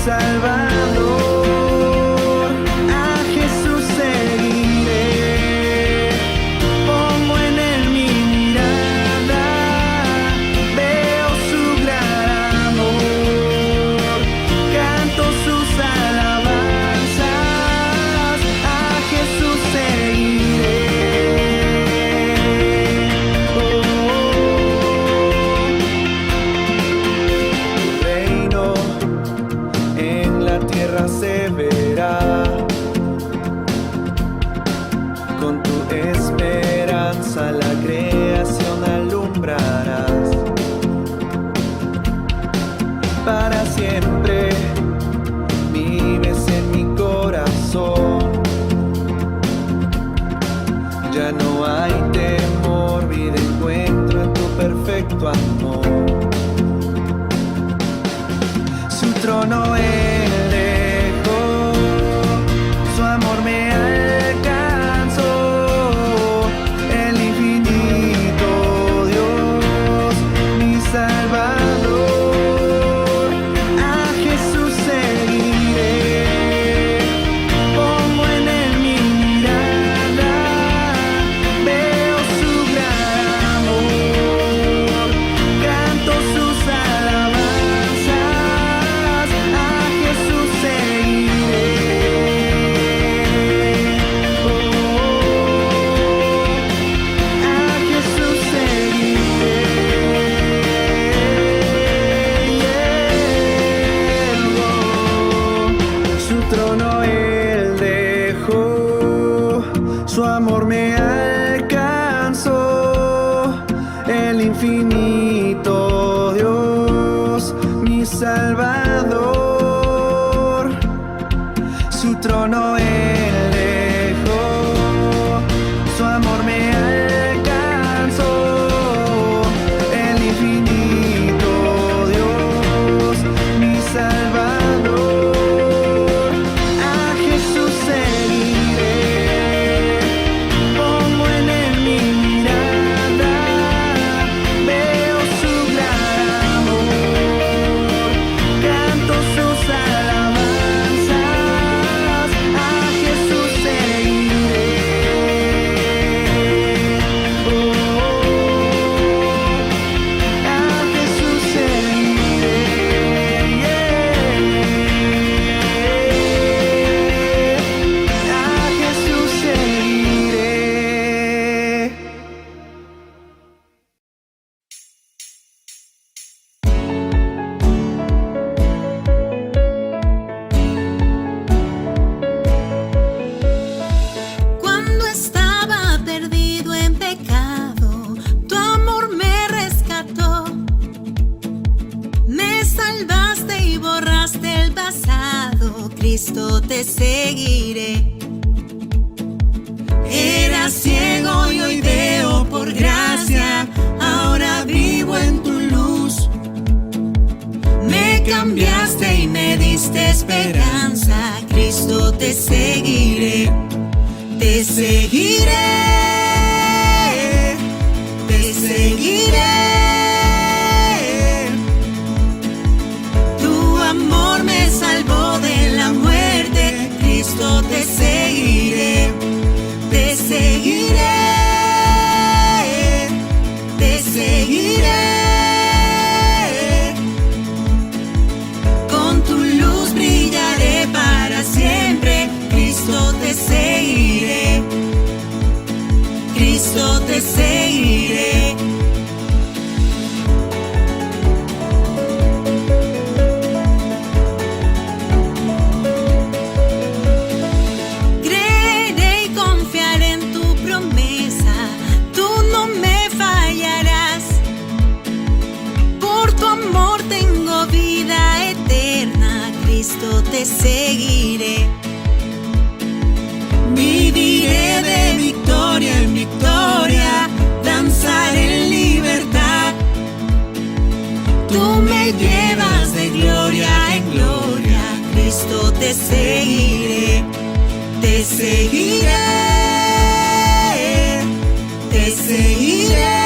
Salvador. A Jesús seguiré, pongo en él mi mirada, veo su gran amor, canto sus alabanzas. A Jesús seguiré. Se verá, con tu esperanza la creación alumbrarás. Para siempre vives en mi corazón, ya no hay temor, vida encuentro en tu perfecto amor. Su trono es su amor me alcanzó, el infinito Dios, mi Salvador. Su trono él dejó, su amor me alcanzó, el infinito Dios, mi Salvador. A Jesús seguiré, Cristo te seguiré. Era ciego y hoy veo por gracia, ahora vivo en tu luz. Me cambiaste y me diste esperanza, Cristo te seguiré. Te seguiré, te seguiré. Tu amor me salvó de la muerte, Cristo te seguiré. Te seguiré, te seguiré. Con tu luz brillaré para siempre, Cristo te seguiré. Cristo te seguiré. Creeré y confiaré en tu promesa, tú no me fallarás. Por tu amor tengo vida eterna, Cristo te seguiré. Viviré de victoria en victoria, danzaré en libertad. Tú me llevas de gloria en gloria, Cristo te seguiré. Te seguiré, te seguiré.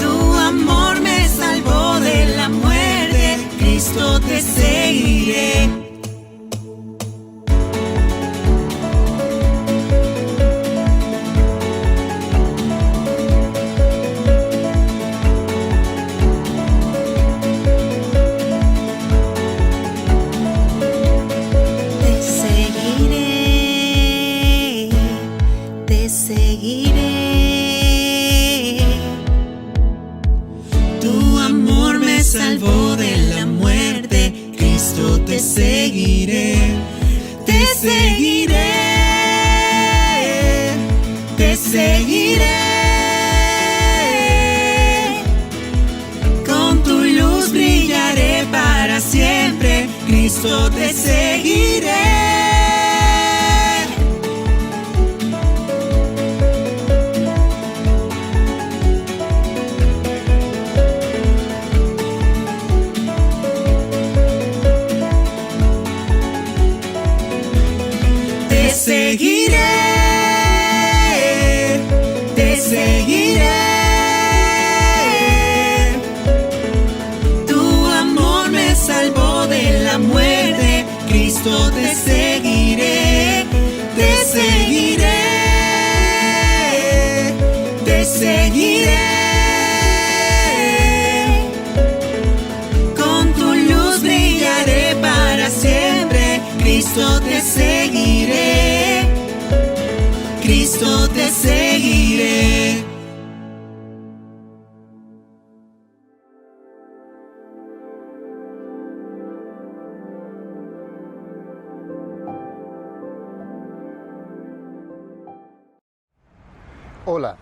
Tu amor me salvó de la muerte, te seguiré. Te seguiré. Tu amor me salvó de la muerte, Cristo te seguiré. Te seguiré, te seguiré. Con tu luz brillaré para siempre, Cristo te seguiré. Te seguiré, te seguiré. Tu amor me salvó de la muerte, Cristo te seguiré. Te seguiré, te seguiré. Con tu luz brillaré para siempre, Cristo te seguiré, Cristo te seguiré. Hola,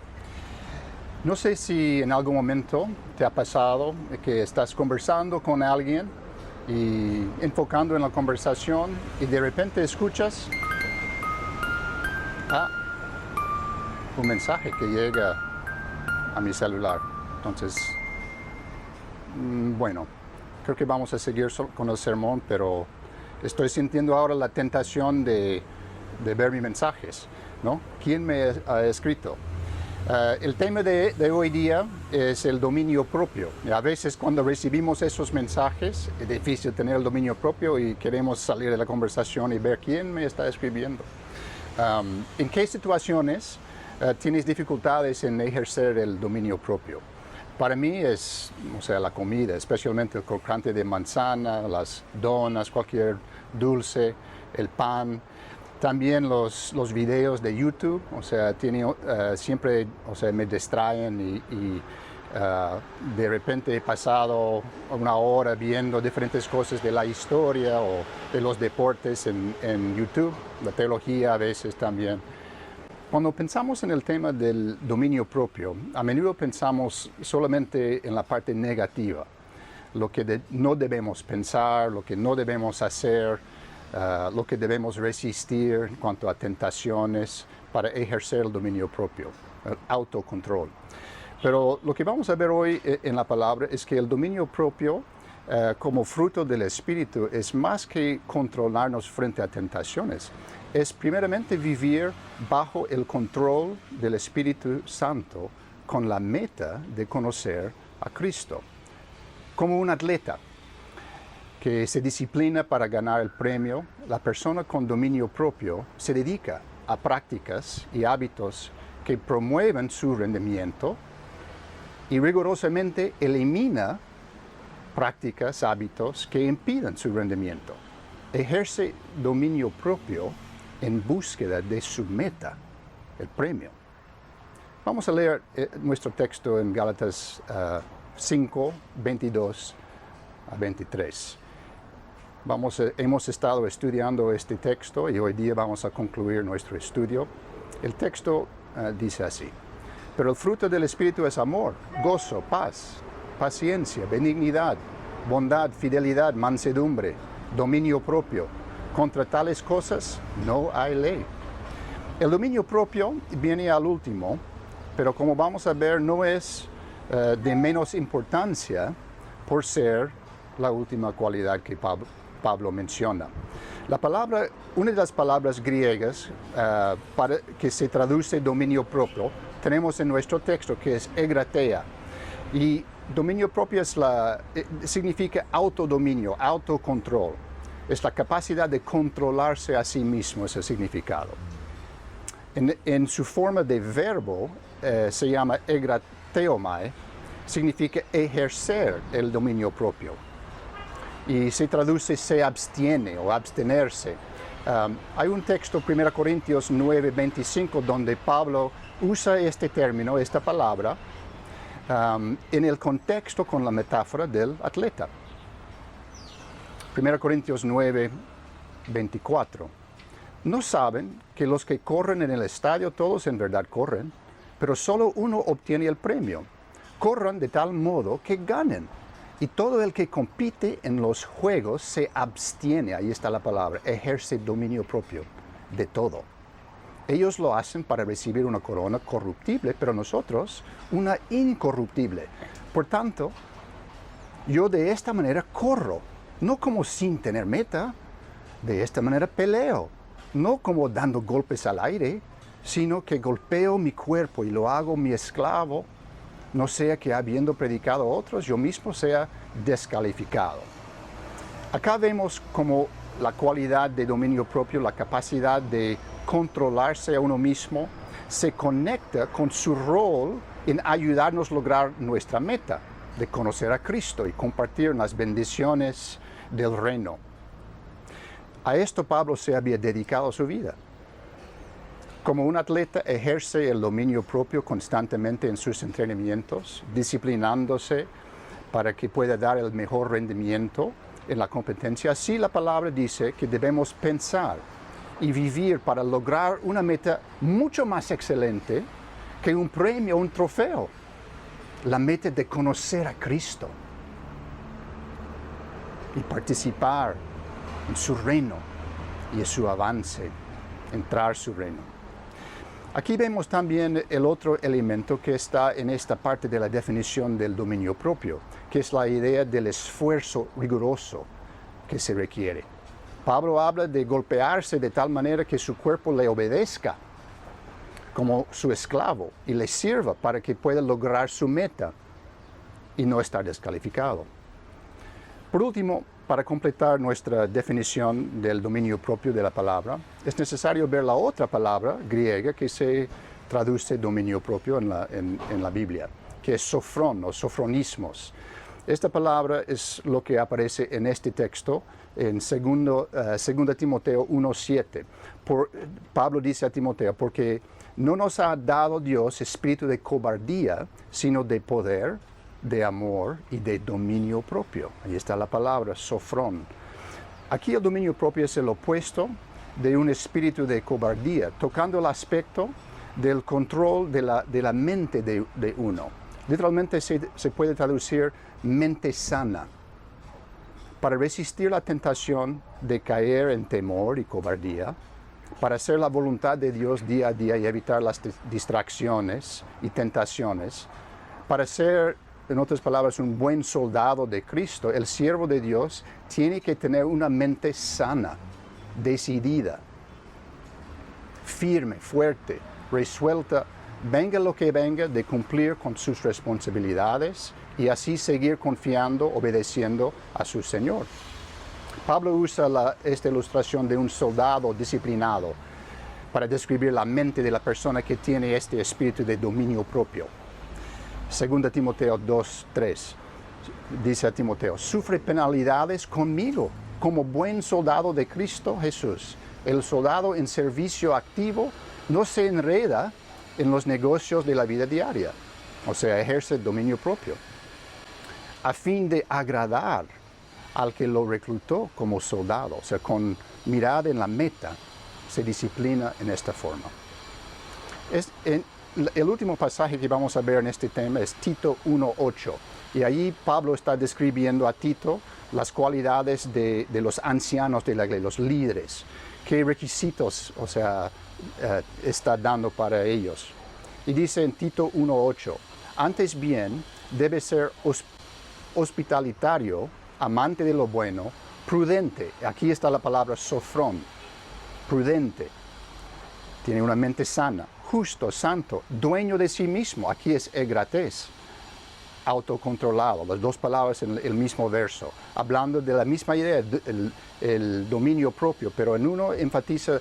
no sé si en algún momento te ha pasado que estás conversando con alguien y enfocando en la conversación y de repente escuchas un mensaje que llega a mi celular. Entonces, bueno, creo que vamos a seguir con el sermón, pero estoy sintiendo ahora la tentación de ver mis mensajes, ¿no? ¿Quién me ha escrito? El tema de hoy día es el dominio propio. A veces cuando recibimos esos mensajes es difícil tener el dominio propio y queremos salir de la conversación y ver quién me está escribiendo. ¿En qué situaciones tienes dificultades en ejercer el dominio propio? Para mí es, la comida, especialmente el crocante de manzana, las donas, cualquier dulce, el pan. También los videos de YouTube, siempre me distraen y de repente he pasado una hora viendo diferentes cosas de la historia o de los deportes en YouTube, la teología a veces también. Cuando pensamos en el tema del dominio propio, a menudo pensamos solamente en la parte negativa, lo que no debemos pensar, lo que no debemos hacer, lo que debemos resistir en cuanto a tentaciones para ejercer el dominio propio, el autocontrol. Pero lo que vamos a ver hoy en la palabra es que el dominio propio, como fruto del Espíritu, es más que controlarnos frente a tentaciones. Es primeramente vivir bajo el control del Espíritu Santo con la meta de conocer a Cristo. Como un atleta que se disciplina para ganar el premio, la persona con dominio propio se dedica a prácticas y hábitos que promueven su rendimiento y rigurosamente elimina prácticas, hábitos que impiden su rendimiento. Ejerce dominio propio en búsqueda de su meta, el premio. Vamos a leer nuestro texto en Gálatas 5, 22 a 23. Hemos estado estudiando este texto y hoy día vamos a concluir nuestro estudio. El texto dice así: pero el fruto del Espíritu es amor, gozo, paz, paciencia, benignidad, bondad, fidelidad, mansedumbre, dominio propio. Contra tales cosas no hay ley. El dominio propio viene al último, pero como vamos a ver, no es de menos importancia por ser la última cualidad que Pablo menciona. Una de las palabras griegas que se traduce dominio propio, tenemos en nuestro texto, que es egrateia. Y Dominio propio significa autodominio, autocontrol. Es la capacidad de controlarse a sí mismo, es el significado. En su forma de verbo se llama egrateomai, significa ejercer el dominio propio. Y se traduce se abstiene o abstenerse. Hay un texto, 1 Corintios 9:25, donde Pablo usa este término, esta palabra, en el contexto con la metáfora del atleta. 1 Corintios 9:24. ¿No saben que los que corren en el estadio todos en verdad corren, pero solo uno obtiene el premio? Corran de tal modo que ganen. Y todo el que compite en los juegos se abstiene, ahí está la palabra, ejerce dominio propio de todo. Ellos lo hacen para recibir una corona corruptible, pero nosotros una incorruptible. Por tanto, yo de esta manera corro, no como sin tener meta, de esta manera peleo, no como dando golpes al aire, sino que golpeo mi cuerpo y lo hago mi esclavo, no sea que habiendo predicado a otros, yo mismo sea descalificado. Acá vemos como la cualidad de dominio propio, la capacidad de controlarse a uno mismo, se conecta con su rol en ayudarnos a lograr nuestra meta, de conocer a Cristo y compartir las bendiciones del reino. A esto Pablo se había dedicado su vida. Como un atleta ejerce el dominio propio constantemente en sus entrenamientos, disciplinándose para que pueda dar el mejor rendimiento en la competencia. Así la palabra dice que debemos pensar y vivir para lograr una meta mucho más excelente que un premio, un trofeo. La meta de conocer a Cristo y participar en su reino y en su avance, entrar a su reino. Aquí vemos también el otro elemento que está en esta parte de la definición del dominio propio, que es la idea del esfuerzo riguroso que se requiere. Pablo habla de golpearse de tal manera que su cuerpo le obedezca como su esclavo y le sirva para que pueda lograr su meta y no estar descalificado. Por último, para completar nuestra definición del dominio propio de la palabra, es necesario ver la otra palabra griega que se traduce dominio propio en la Biblia, que es sofrón o sofronismos. Esta palabra es lo que aparece en este texto en 2 Timoteo 1:7. Pablo dice a Timoteo, porque no nos ha dado Dios espíritu de cobardía, sino de poder, de amor y de dominio propio. Ahí está la palabra, sofrón. Aquí el dominio propio es el opuesto de un espíritu de cobardía, tocando el aspecto del control de la mente de uno. Literalmente se puede traducir mente sana, para resistir la tentación de caer en temor y cobardía, para hacer la voluntad de Dios día a día y evitar las distracciones y tentaciones, para ser, en otras palabras, un buen soldado de Cristo. El siervo de Dios tiene que tener una mente sana, decidida, firme, fuerte, resuelta, venga lo que venga, de cumplir con sus responsabilidades y así seguir confiando, obedeciendo a su Señor. Pablo usa esta ilustración de un soldado disciplinado para describir la mente de la persona que tiene este espíritu de dominio propio. 2 Timoteo 2:3 dice a Timoteo, sufre penalidades conmigo como buen soldado de Cristo Jesús. El soldado en servicio activo no se enreda en los negocios de la vida diaria, o sea, ejerce dominio propio, a fin de agradar al que lo reclutó como soldado, o sea, con mirada en la meta, se disciplina en esta forma. El último pasaje que vamos a ver en este tema es Tito 1:8, y allí Pablo está describiendo a Tito las cualidades de los ancianos de la iglesia, los líderes, qué requisitos, o sea, está dando para ellos. Y dice en Tito 1:8, antes bien debe ser hospitalitario, amante de lo bueno, prudente. Aquí está la palabra sofrón, prudente. Tiene una mente sana, justo, santo, dueño de sí mismo. Aquí es egrates. autocontrolado, las dos palabras en el mismo verso, hablando de la misma idea, el dominio propio, pero en uno enfatiza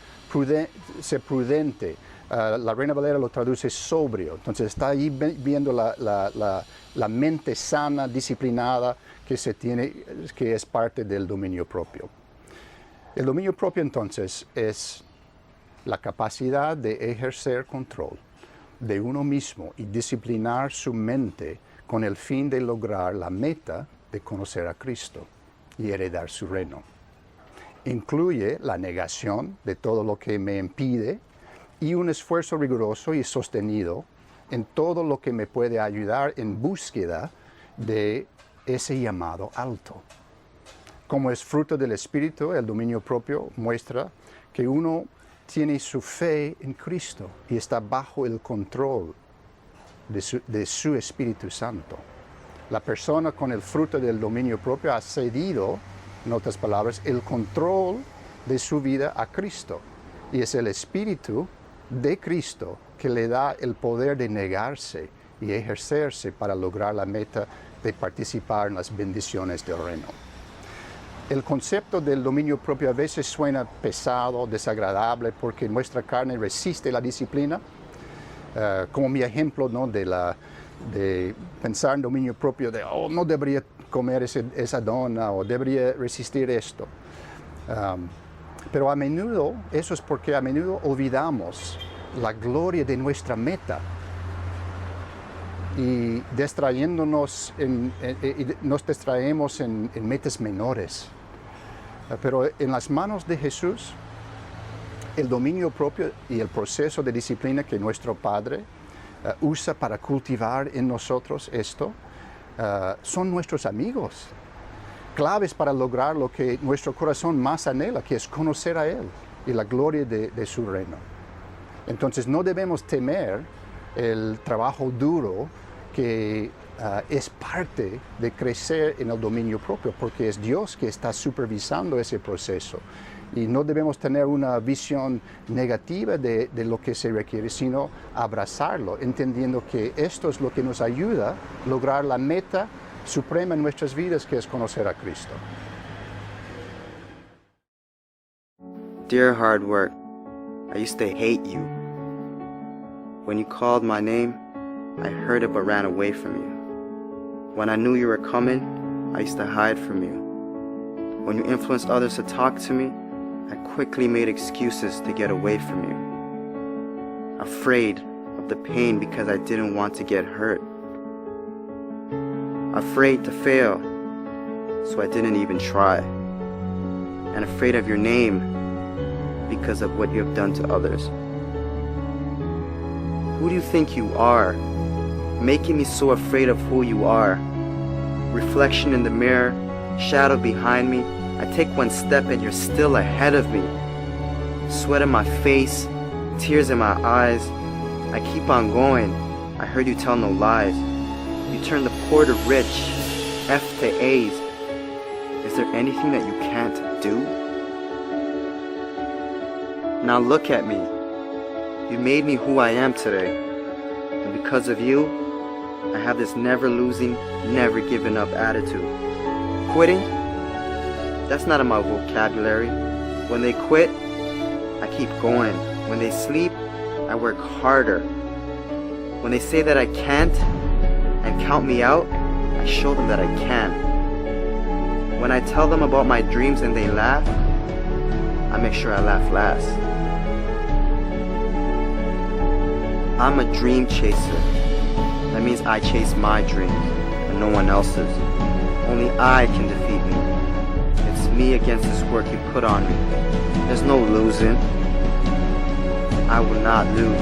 ser prudente. La Reina Valera lo traduce sobrio, entonces está ahí viendo la mente sana, disciplinada que se tiene, que es parte del dominio propio. El dominio propio entonces es la capacidad de ejercer control de uno mismo y disciplinar su mente con el fin de lograr la meta de conocer a Cristo y heredar su reino. Incluye la negación de todo lo que me impide y un esfuerzo riguroso y sostenido en todo lo que me puede ayudar en búsqueda de ese llamado alto. Como es fruto del Espíritu, el dominio propio muestra que uno tiene su fe en Cristo y está bajo el control de su Espíritu Santo. La persona con el fruto del dominio propio ha cedido, en otras palabras, el control de su vida a Cristo. Y es el Espíritu de Cristo que le da el poder de negarse y ejercerse para lograr la meta de participar en las bendiciones del reino. El concepto del dominio propio a veces suena pesado, desagradable, porque nuestra carne resiste la disciplina. Como mi ejemplo, ¿no?, de pensar en dominio propio, de no debería comer esa dona o debería resistir esto. Pero a menudo, eso es porque a menudo olvidamos la gloria de nuestra meta y nos distraemos en metas menores. Pero en las manos de Jesús, el dominio propio y el proceso de disciplina que nuestro Padre usa para cultivar en nosotros esto, son nuestros amigos, claves para lograr lo que nuestro corazón más anhela, que es conocer a Él y la gloria de su reino. Entonces no debemos temer el trabajo duro que es parte de crecer en el dominio propio, porque es Dios que está supervisando ese proceso. Y no debemos tener una visión negativa de lo que se requiere, sino abrazarlo, entendiendo que esto es lo que nos ayuda a lograr la meta suprema en nuestras vidas, que es conocer a Cristo. Dear hard work, I used to hate you. When you called my name, I heard it but ran away from you. When I knew you were coming, I used to hide from you. When you influenced others to talk to me, I quickly made excuses to get away from you. Afraid of the pain because I didn't want to get hurt. Afraid to fail, so I didn't even try. And afraid of your name because of what you have done to others. Who do you think you are, making me so afraid of who you are? Reflection in the mirror, shadow behind me. I take one step and you're still ahead of me. Sweat on my face, tears in my eyes. I keep on going. I heard you tell no lies. You turn the poor to rich, F to A's. Is there anything that you can't do? Now look at me. You made me who I am today. And because of you, I have this never losing, never giving up attitude. Quitting? That's not in my vocabulary. When they quit, I keep going. When they sleep, I work harder. When they say that I can't and count me out, I show them that I can. When I tell them about my dreams and they laugh, I make sure I laugh last. I'm a dream chaser. That means I chase my dreams and no one else's. Only I can defeat me. It's me against this work you put on me. There's no losing. I will not lose.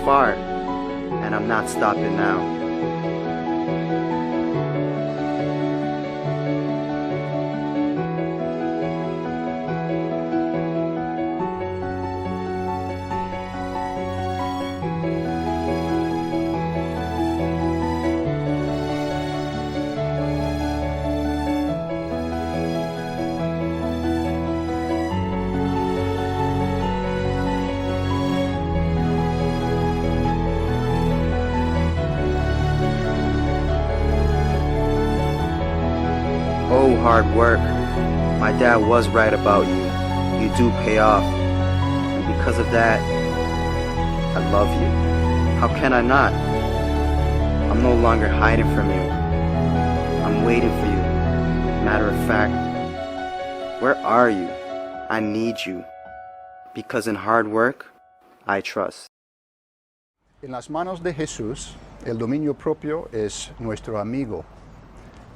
Far, and I'm not stopping now. hard work, my dad was right about you. You do pay off. And because of that, I love you. How can I not? I'm no longer hiding from you. I'm waiting for you. Matter of fact, where are you? I need you. Because in hard work, I trust. En las manos de Jesús, el dominio propio es nuestro amigo,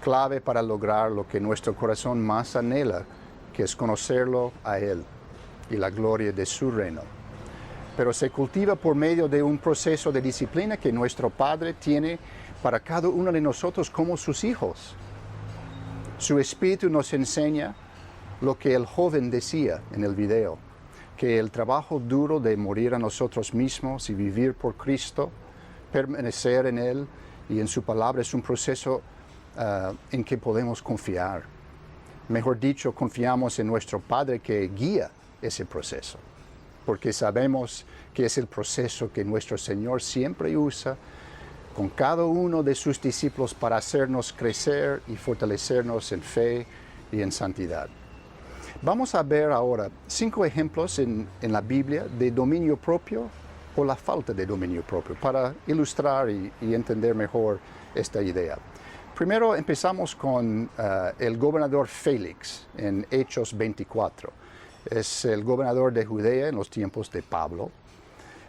clave para lograr lo que nuestro corazón más anhela, que es conocerlo a Él y la gloria de su reino. Pero se cultiva por medio de un proceso de disciplina que nuestro Padre tiene para cada uno de nosotros como sus hijos. Su Espíritu nos enseña lo que el joven decía en el video, que el trabajo duro de morir a nosotros mismos y vivir por Cristo, permanecer en Él y en su palabra es un proceso en que podemos confiar. Mejor dicho, confiamos en nuestro Padre que guía ese proceso, porque sabemos que es el proceso que nuestro Señor siempre usa con cada uno de sus discípulos para hacernos crecer y fortalecernos en fe y en santidad. Vamos a ver ahora 5 ejemplos en la Biblia de dominio propio o la falta de dominio propio para ilustrar y entender mejor esta idea. Primero empezamos con el gobernador Félix en Hechos 24. Es el gobernador de Judea en los tiempos de Pablo.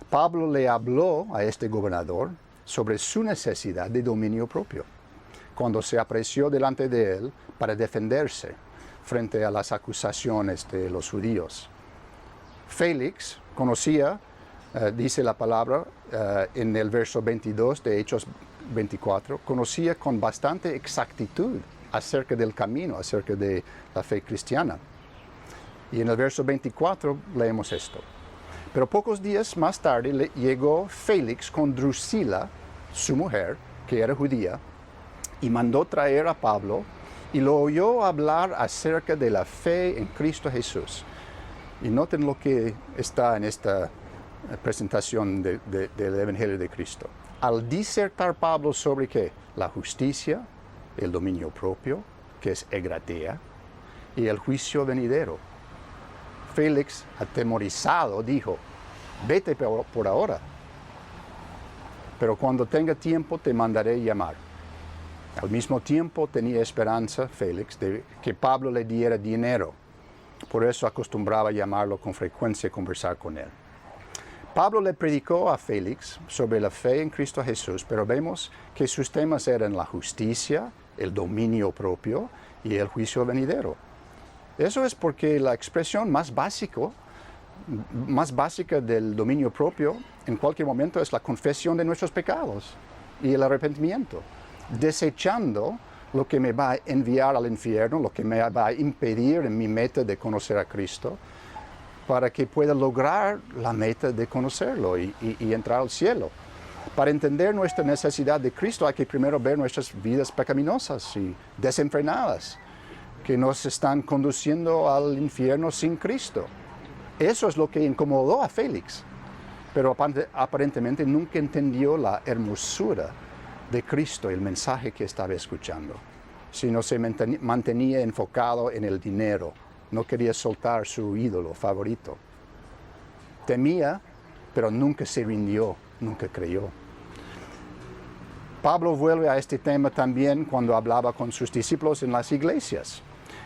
Pablo le habló a este gobernador sobre su necesidad de dominio propio, cuando se apareció delante de él para defenderse frente a las acusaciones de los judíos. Félix conocía, dice la palabra en el verso 22 de Hechos 24, conocía con bastante exactitud acerca del camino, acerca de la fe cristiana. Y en el verso 24 leemos esto. Pero pocos días más tarde llegó Félix con Drusila, su mujer, que era judía, y mandó traer a Pablo y lo oyó hablar acerca de la fe en Cristo Jesús. Y noten lo que está en esta presentación del Evangelio de Cristo. Al disertar Pablo sobre ¿qué? La justicia, el dominio propio, que es egratia, y el juicio venidero. Félix, atemorizado, dijo, vete por ahora, pero cuando tenga tiempo te mandaré llamar. Al mismo tiempo tenía esperanza Félix de que Pablo le diera dinero. Por eso acostumbraba llamarlo con frecuencia y conversar con él. Pablo le predicó a Félix sobre la fe en Cristo Jesús, pero vemos que sus temas eran la justicia, el dominio propio y el juicio venidero. Eso es porque la expresión más básica del dominio propio en cualquier momento es la confesión de nuestros pecados y el arrepentimiento, desechando lo que me va a enviar al infierno, lo que me va a impedir en mi meta de conocer a Cristo, para que pueda lograr la meta de conocerlo y entrar al cielo. Para entender nuestra necesidad de Cristo hay que primero ver nuestras vidas pecaminosas y desenfrenadas, que nos están conduciendo al infierno sin Cristo. Eso es lo que incomodó a Félix, pero aparentemente nunca entendió la hermosura de Cristo, el mensaje que estaba escuchando, sino se mantenía enfocado en el dinero, no quería soltar su ídolo favorito. Temía, pero nunca se rindió, nunca creyó. Pablo vuelve a este tema también cuando hablaba con sus discípulos en las iglesias,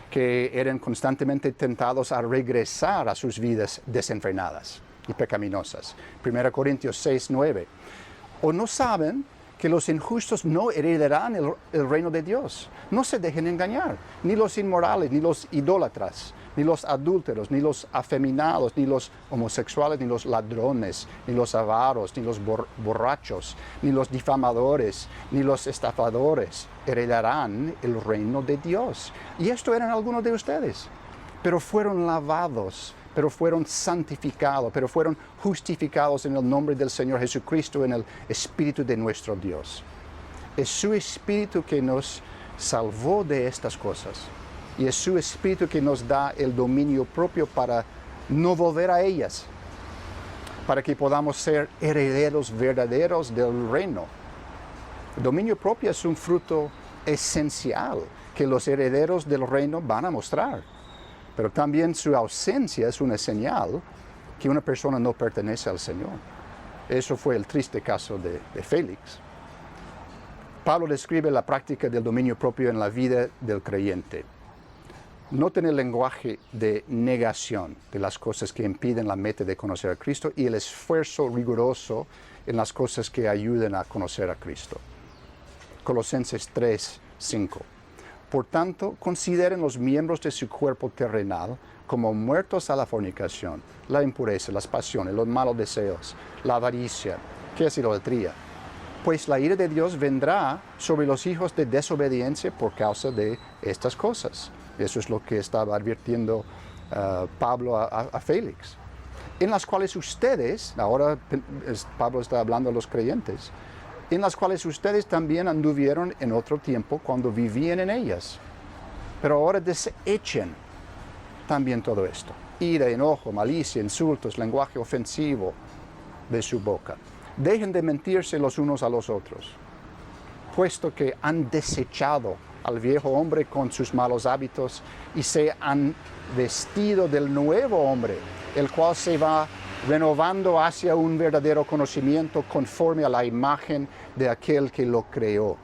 que eran constantemente tentados a regresar a sus vidas desenfrenadas y pecaminosas. 1 Corintios 6:9. ¿O no saben que los injustos no heredarán el reino de Dios? No se dejen engañar, ni los inmorales, ni los idólatras, ni los adúlteros, ni los afeminados, ni los homosexuales, ni los ladrones, ni los avaros, ni los borrachos, ni los difamadores, ni los estafadores heredarán el reino de Dios. Y esto eran algunos de ustedes, pero fueron lavados, pero fueron santificados, pero fueron justificados en el nombre del Señor Jesucristo, en el Espíritu de nuestro Dios. Es su Espíritu que nos salvó de estas cosas. Y es su Espíritu que nos da el dominio propio para no volver a ellas, para que podamos ser herederos verdaderos del reino. El dominio propio es un fruto esencial que los herederos del reino van a mostrar. Pero también su ausencia es una señal que una persona no pertenece al Señor. Eso fue el triste caso de Félix. Pablo describe la práctica del dominio propio en la vida del creyente. Noten el lenguaje de negación de las cosas que impiden la meta de conocer a Cristo y el esfuerzo riguroso en las cosas que ayuden a conocer a Cristo. Colosenses 3:5. Por tanto, consideren los miembros de su cuerpo terrenal como muertos a la fornicación, la impureza, las pasiones, los malos deseos, la avaricia, que es idolatría. Pues la ira de Dios vendrá sobre los hijos de desobediencia por causa de estas cosas. Eso es lo que estaba advirtiendo Pablo a Félix. En las cuales ustedes, ahora Pablo está hablando a los creyentes, en las cuales ustedes también anduvieron en otro tiempo cuando vivían en ellas. Pero ahora desechen también todo esto. Ira, enojo, malicia, insultos, lenguaje ofensivo de su boca. Dejen de mentirse los unos a los otros, puesto que han desechado al viejo hombre con sus malos hábitos y se han vestido del nuevo hombre, el cual se va renovando hacia un verdadero conocimiento conforme a la imagen de aquel que lo creó.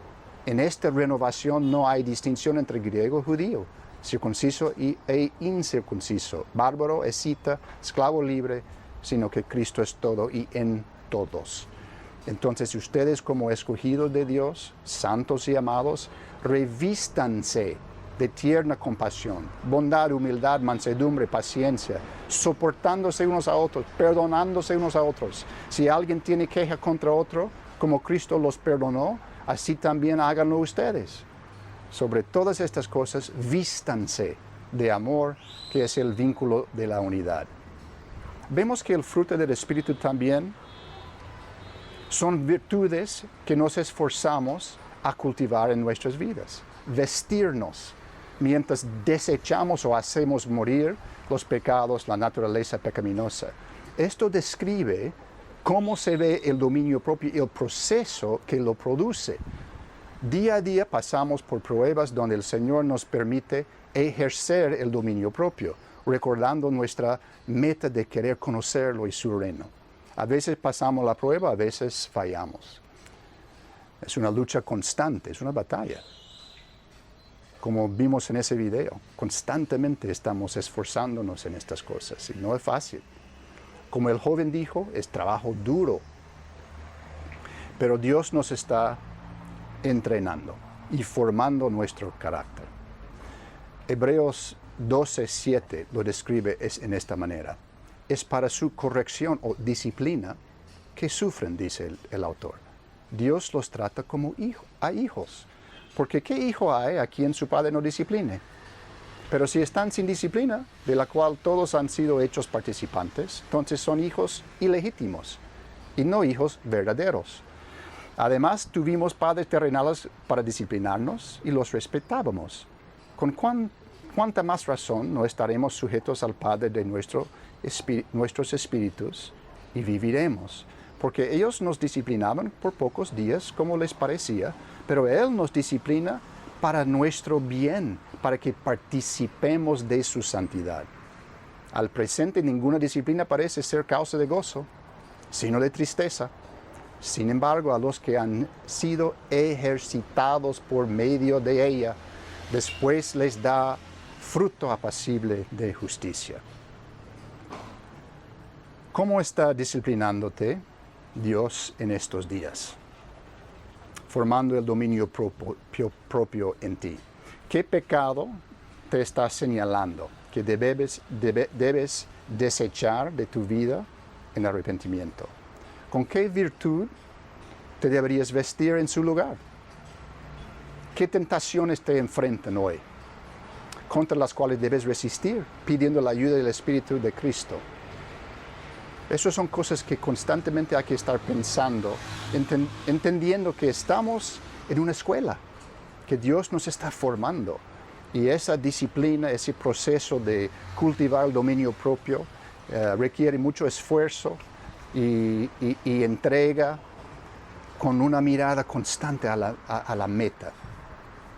En esta renovación no hay distinción entre griego y judío, circunciso e incircunciso, bárbaro, escita, esclavo libre, sino que Cristo es todo y en todos. Entonces ustedes como escogidos de Dios, santos y amados, revístanse de tierna compasión, bondad, humildad, mansedumbre, paciencia, soportándose unos a otros, perdonándose unos a otros. Si alguien tiene queja contra otro, como Cristo los perdonó, así también háganlo ustedes. Sobre todas estas cosas, vístanse de amor, que es el vínculo de la unidad. Vemos que el fruto del Espíritu también son virtudes que nos esforzamos a cultivar en nuestras vidas. Vestirnos mientras desechamos o hacemos morir los pecados, la naturaleza pecaminosa. Esto describe cómo se ve el dominio propio y el proceso que lo produce. Día a día pasamos por pruebas donde el Señor nos permite ejercer el dominio propio, recordando nuestra meta de querer conocerlo y su reino. A veces pasamos la prueba, a veces fallamos. Es una lucha constante, es una batalla. Como vimos en ese video, constantemente estamos esforzándonos en estas cosas y no es fácil. Como el joven dijo, es trabajo duro. Pero Dios nos está entrenando y formando nuestro carácter. Hebreos 12:7 lo describe en esta manera. Es para su corrección o disciplina que sufren, dice el autor. Dios los trata como hijos. Porque ¿qué hijo hay a quien su padre no discipline? Pero si están sin disciplina, de la cual todos han sido hechos participantes, entonces son hijos ilegítimos y no hijos verdaderos. Además, tuvimos padres terrenales para disciplinarnos y los respetábamos. ¿Con cuánta más razón no estaremos sujetos al Padre de nuestros espíritus y viviremos? Porque ellos nos disciplinaban por pocos días como les parecía, pero Él nos disciplina para nuestro bien, para que participemos de su santidad. Al presente ninguna disciplina parece ser causa de gozo, sino de tristeza. Sin embargo, a los que han sido ejercitados por medio de ella, después les da fruto apacible de justicia. ¿Cómo está disciplinándote Dios en estos días? Formando el dominio propio en ti. ¿Qué pecado te está señalando que debes desechar de tu vida en arrepentimiento? ¿Con qué virtud te deberías vestir en su lugar? ¿Qué tentaciones te enfrentan hoy, contra las cuales debes resistir, pidiendo la ayuda del Espíritu de Cristo? Esas son cosas que constantemente hay que estar pensando, entendiendo que estamos en una escuela, que Dios nos está formando. Y esa disciplina, ese proceso de cultivar el dominio propio, requiere mucho esfuerzo y entrega con una mirada constante a la meta.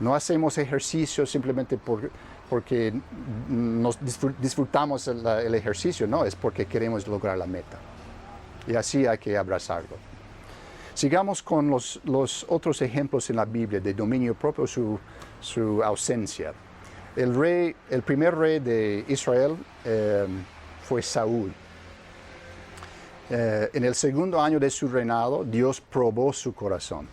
No hacemos ejercicio simplemente porque nos disfrutamos el ejercicio, no, es porque queremos lograr la meta. Y así hay que abrazarlo. Sigamos con los otros ejemplos en la Biblia de dominio propio, su ausencia. El primer rey de Israel fue Saúl. En el segundo año de su reinado, Dios probó su corazón.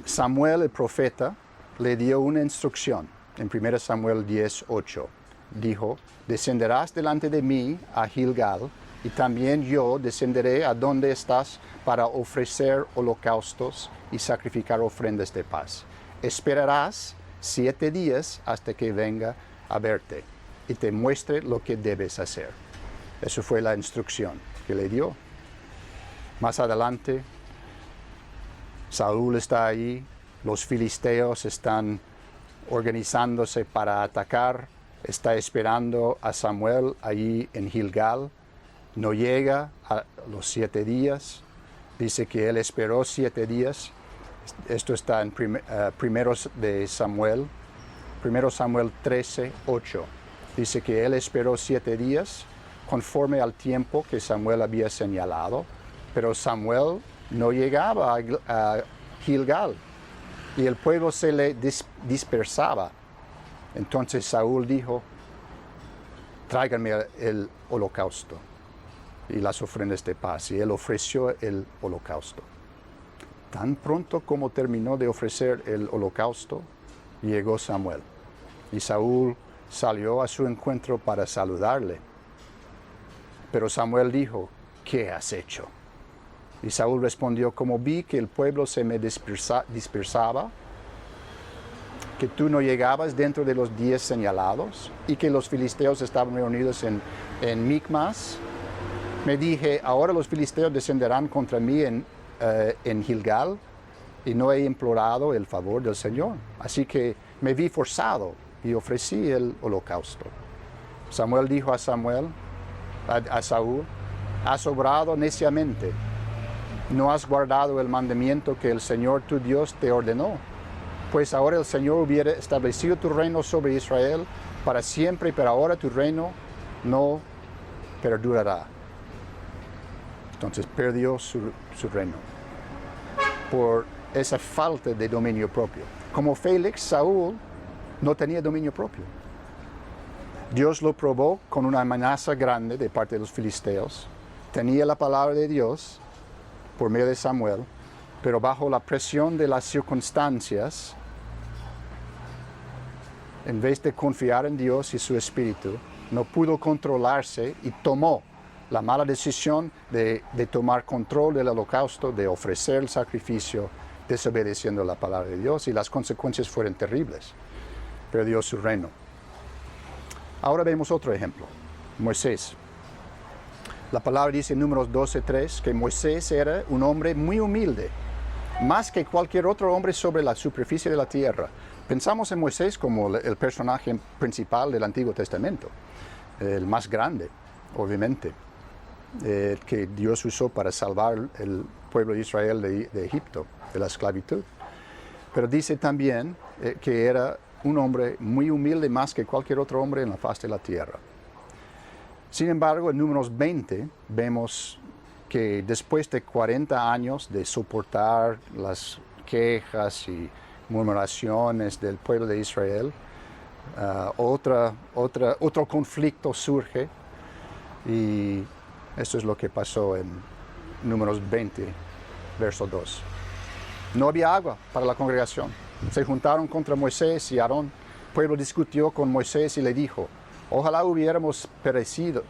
Samuel, el profeta, le dio una instrucción en 1 Samuel 10:8. Dijo: descenderás delante de mí a Gilgal, y también yo descenderé a donde estás para ofrecer holocaustos y sacrificar ofrendas de paz. Esperarás 7 días hasta que venga a verte y te muestre lo que debes hacer. Esa fue la instrucción que le dio. Más adelante, Saúl está ahí, los filisteos están organizándose para atacar, está esperando a Samuel allí en Gilgal, no llega a los 7 días, dice que él esperó 7 días, esto está en 1 Samuel 13:8, dice que él esperó 7 días conforme al tiempo que Samuel había señalado, pero Samuel no llegaba a Gilgal y el pueblo se le dispersaba. Entonces Saúl dijo: tráiganme el holocausto y las ofrendas de paz. Y él ofreció el holocausto. Tan pronto como terminó de ofrecer el holocausto, llegó Samuel. Y Saúl salió a su encuentro para saludarle. Pero Samuel dijo: ¿qué has hecho? Y Saúl respondió: como vi que el pueblo se me dispersaba, que tú no llegabas dentro de los 10 señalados y que los filisteos estaban reunidos en Micmas, me dije: ahora los filisteos descenderán contra mí en Gilgal, y no he implorado el favor del Señor. Así que me vi forzado y ofrecí el holocausto. Samuel dijo a Saúl: has obrado neciamente. No has guardado el mandamiento que el Señor tu Dios te ordenó. Pues ahora el Señor hubiera establecido tu reino sobre Israel para siempre, pero ahora tu reino no perdurará. Entonces perdió su reino por esa falta de dominio propio. Como Félix, Saúl no tenía dominio propio. Dios lo probó con una amenaza grande de parte de los filisteos. Tenía la palabra de Dios por medio de Samuel, pero bajo la presión de las circunstancias, en vez de confiar en Dios y su Espíritu, no pudo controlarse y tomó la mala decisión de tomar control del holocausto, de ofrecer el sacrificio, desobedeciendo la palabra de Dios, y las consecuencias fueron terribles. Perdió su reino. Ahora vemos otro ejemplo: Moisés. La palabra dice en Números 12:3 que Moisés era un hombre muy humilde, más que cualquier otro hombre sobre la superficie de la tierra. Pensamos en Moisés como el personaje principal del Antiguo Testamento, el más grande, obviamente, que Dios usó para salvar el pueblo de Israel de Egipto, de la esclavitud. Pero dice también que era un hombre muy humilde, más que cualquier otro hombre en la faz de la tierra. Sin embargo, en Números 20 vemos que después de 40 años de soportar las quejas y murmuraciones del pueblo de Israel, otro conflicto surge, y esto es lo que pasó en Números 20, verso 2. No había agua para la congregación. Se juntaron contra Moisés y Aarón. El pueblo discutió con Moisés y le dijo: ojalá hubiéramos perecido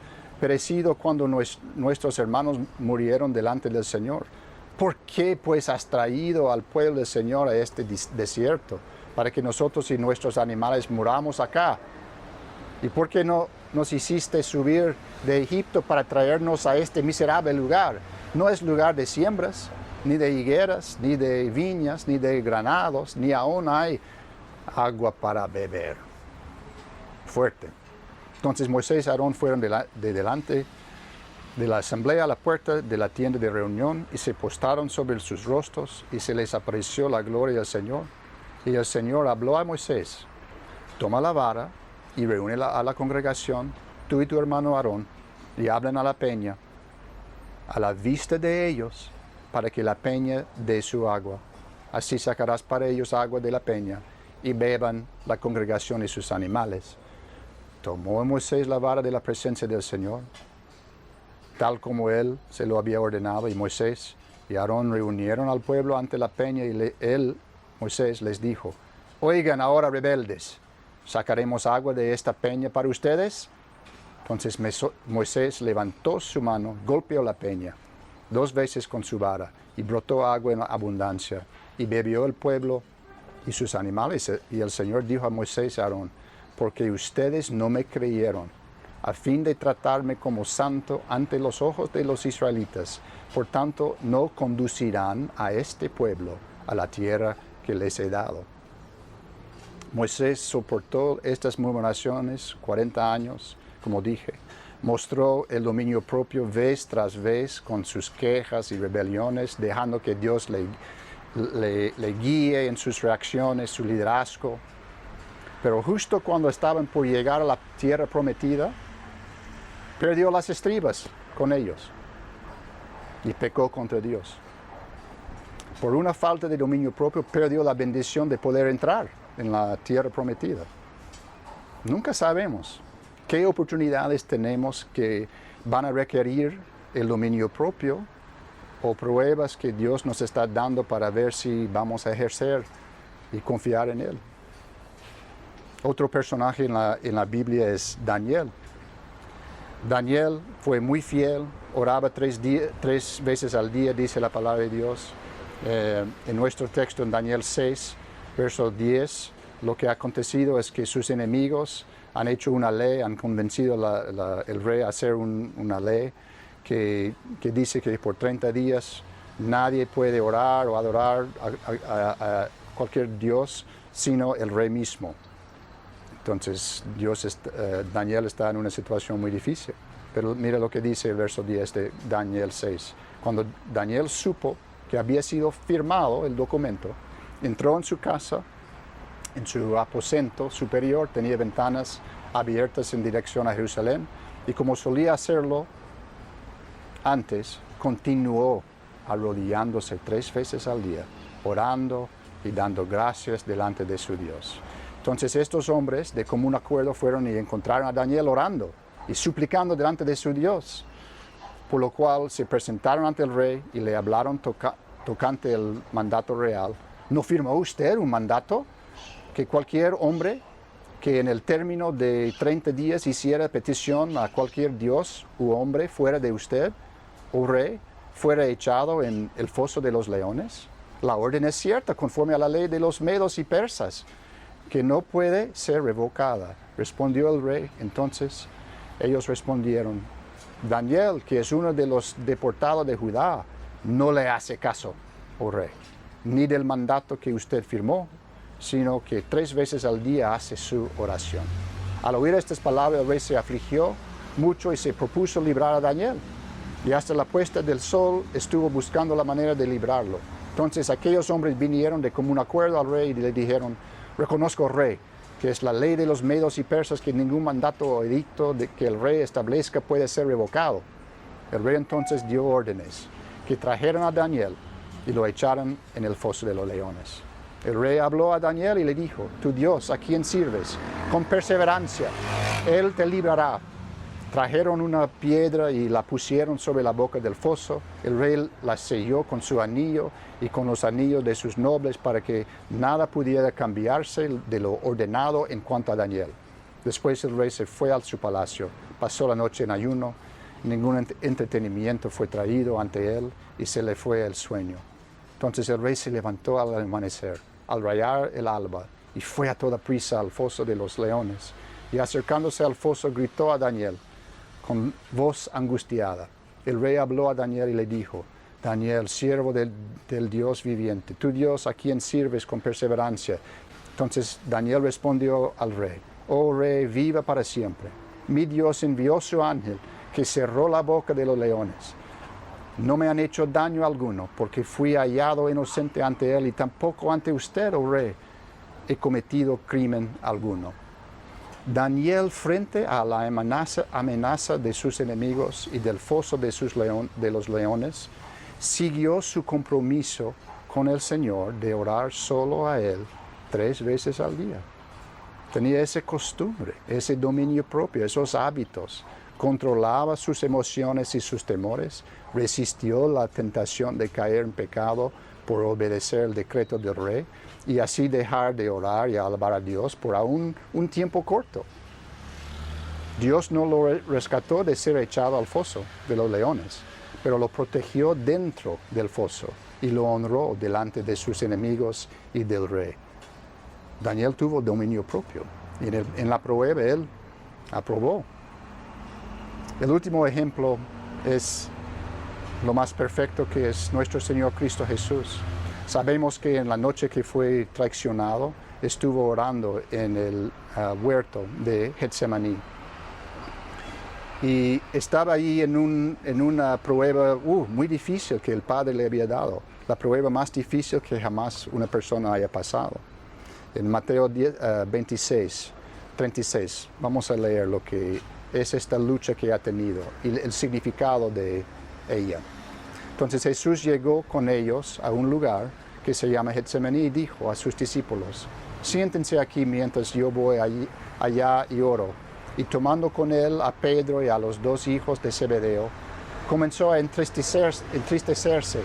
cuando nuestros hermanos murieron delante del Señor. ¿Por qué pues has traído al pueblo del Señor a este desierto, para que nosotros y nuestros animales muramos acá? ¿Y por qué no nos hiciste subir de Egipto para traernos a este miserable lugar? No es lugar de siembras, ni de higueras, ni de viñas, ni de granados, ni aún hay agua para beber. Fuerte. Entonces Moisés y Aarón fueron delante de la asamblea a la puerta de la tienda de reunión y se postraron sobre sus rostros, y se les apareció la gloria del Señor. Y el Señor habló a Moisés: toma la vara y reúne a la congregación, tú y tu hermano Aarón, y hablen a la peña, a la vista de ellos, para que la peña dé su agua. Así sacarás para ellos agua de la peña, y beban la congregación y sus animales. Tomó Moisés la vara de la presencia del Señor, tal como él se lo había ordenado, y Moisés y Aarón reunieron al pueblo ante la peña, y Moisés les dijo: oigan ahora, rebeldes, ¿sacaremos agua de esta peña para ustedes? Entonces Moisés levantó su mano, golpeó la peña 2 veces con su vara, y brotó agua en abundancia, y bebió el pueblo y sus animales. Y el Señor dijo a Moisés y a Aarón: porque ustedes no me creyeron, a fin de tratarme como santo ante los ojos de los israelitas, por tanto no conducirán a este pueblo a la tierra que les he dado. Moisés soportó estas murmuraciones 40 años, como dije. Mostró el dominio propio vez tras vez con sus quejas y rebeliones, dejando que Dios le guíe en sus reacciones, su liderazgo. Pero justo cuando estaban por llegar a la tierra prometida, perdió las estribas con ellos y pecó contra Dios. Por una falta de dominio propio, perdió la bendición de poder entrar en la tierra prometida. Nunca sabemos qué oportunidades tenemos que van a requerir el dominio propio, o pruebas que Dios nos está dando para ver si vamos a ejercer y confiar en Él. Otro personaje en la Biblia es Daniel. Daniel fue muy fiel, oraba 3 veces al día, dice la palabra de Dios. En nuestro texto, en Daniel 6, verso 10, lo que ha acontecido es que sus enemigos han hecho una ley, han convencido el rey a hacer una ley que dice que por 30 días nadie puede orar o adorar a cualquier dios, sino el rey mismo. Entonces Daniel está en una situación muy difícil. Pero mira lo que dice el verso 10 de Daniel 6. Cuando Daniel supo que había sido firmado el documento, entró en su casa, en su aposento superior, tenía ventanas abiertas en dirección a Jerusalén, y como solía hacerlo antes, continuó arrodillándose 3 veces al día, orando y dando gracias delante de su Dios. Entonces estos hombres de común acuerdo fueron y encontraron a Daniel orando y suplicando delante de su Dios, por lo cual se presentaron ante el rey y le hablaron tocante el mandato real. ¿No firmó usted un mandato que cualquier hombre que en el término de 30 días hiciera petición a cualquier dios u hombre fuera de usted, o rey, fuera echado en el foso de los leones? La orden es cierta, conforme a la ley de los medos y persas, que no puede ser revocada. Respondió el rey. Entonces ellos respondieron: Daniel, que es uno de los deportados de Judá, no le hace caso, oh rey, ni del mandato que usted firmó, sino que 3 veces al día hace su oración. Al oír estas palabras, el rey se afligió mucho y se propuso librar a Daniel, y hasta la puesta del sol estuvo buscando la manera de librarlo. Entonces aquellos hombres vinieron de común acuerdo al rey y le dijeron: reconozco, rey, que es la ley de los medos y persas que ningún mandato o edicto que el rey establezca puede ser revocado. El rey entonces dio órdenes que trajeran a Daniel y lo echaran en el foso de los leones. El rey habló a Daniel y le dijo: tu Dios, a quien sirves, con perseverancia, Él te librará. Trajeron una piedra y la pusieron sobre la boca del foso. El rey la selló con su anillo y con los anillos de sus nobles, para que nada pudiera cambiarse de lo ordenado en cuanto a Daniel. Después el rey se fue a su palacio, pasó la noche en ayuno, ningún entretenimiento fue traído ante él y se le fue el sueño. Entonces el rey se levantó al amanecer, al rayar el alba, y fue a toda prisa al foso de los leones. Y acercándose al foso gritó a Daniel con voz angustiada. El rey habló a Daniel y le dijo: Daniel, siervo del Dios viviente, tu Dios, a quien sirves con perseverancia. Entonces Daniel respondió al rey: oh rey, viva para siempre. Mi Dios envió su ángel, que cerró la boca de los leones. No me han hecho daño alguno, porque fui hallado inocente ante él, y tampoco ante usted, oh rey. he cometido crimen alguno. Daniel, frente a la amenaza de sus enemigos y del foso de los leones, siguió su compromiso con el Señor de orar solo a Él 3 veces al día. Tenía esa costumbre, ese dominio propio, esos hábitos. Controlaba sus emociones y sus temores, resistió la tentación de caer en pecado por obedecer el decreto del rey y así dejar de orar y alabar a Dios por aún un tiempo corto. Dios no lo rescató de ser echado al foso de los leones, pero lo protegió dentro del foso y lo honró delante de sus enemigos y del rey. Daniel tuvo dominio propio y en la prueba él aprobó. El último ejemplo es lo más perfecto, que es nuestro Señor Cristo Jesús. Sabemos que en la noche que fue traicionado estuvo orando en el huerto de Getsemaní. Y estaba ahí en una prueba muy difícil que el Padre le había dado. La prueba más difícil que jamás una persona haya pasado. En Mateo 26, 36, vamos a leer lo que es esta lucha que ha tenido y el significado de ella. Entonces Jesús llegó con ellos a un lugar que se llama Getsemaní y dijo a sus discípulos: siéntense aquí mientras yo voy allá y oro. Y tomando con él a Pedro y a los 2 hijos de Zebedeo, comenzó a entristecerse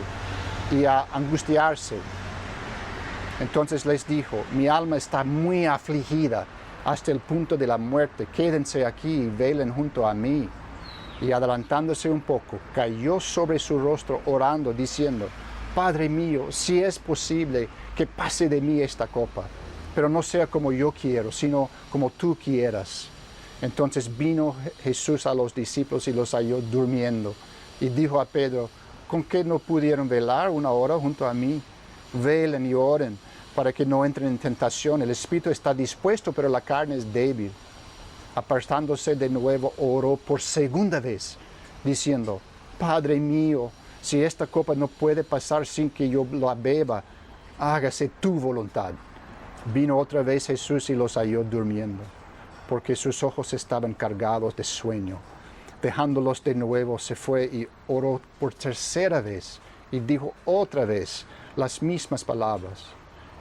y a angustiarse. Entonces les dijo: mi alma está muy afligida hasta el punto de la muerte, quédense aquí y velen junto a mí. Y adelantándose un poco, cayó sobre su rostro orando, diciendo: Padre mío, si es posible, que pase de mí esta copa, pero no sea como yo quiero, sino como tú quieras. Entonces vino Jesús a los discípulos y los halló durmiendo, y dijo a Pedro: ¿con qué no pudieron velar 1 hora junto a mí? Velen y oren, para que no entren en tentación. El espíritu está dispuesto, pero la carne es débil. Apartándose de nuevo, oró por segunda vez, diciendo: Padre mío, si esta copa no puede pasar sin que yo la beba, hágase tu voluntad. Vino otra vez Jesús y los halló durmiendo, porque sus ojos estaban cargados de sueño. Dejándolos de nuevo, se fue y oró por tercera vez, y dijo otra vez las mismas palabras.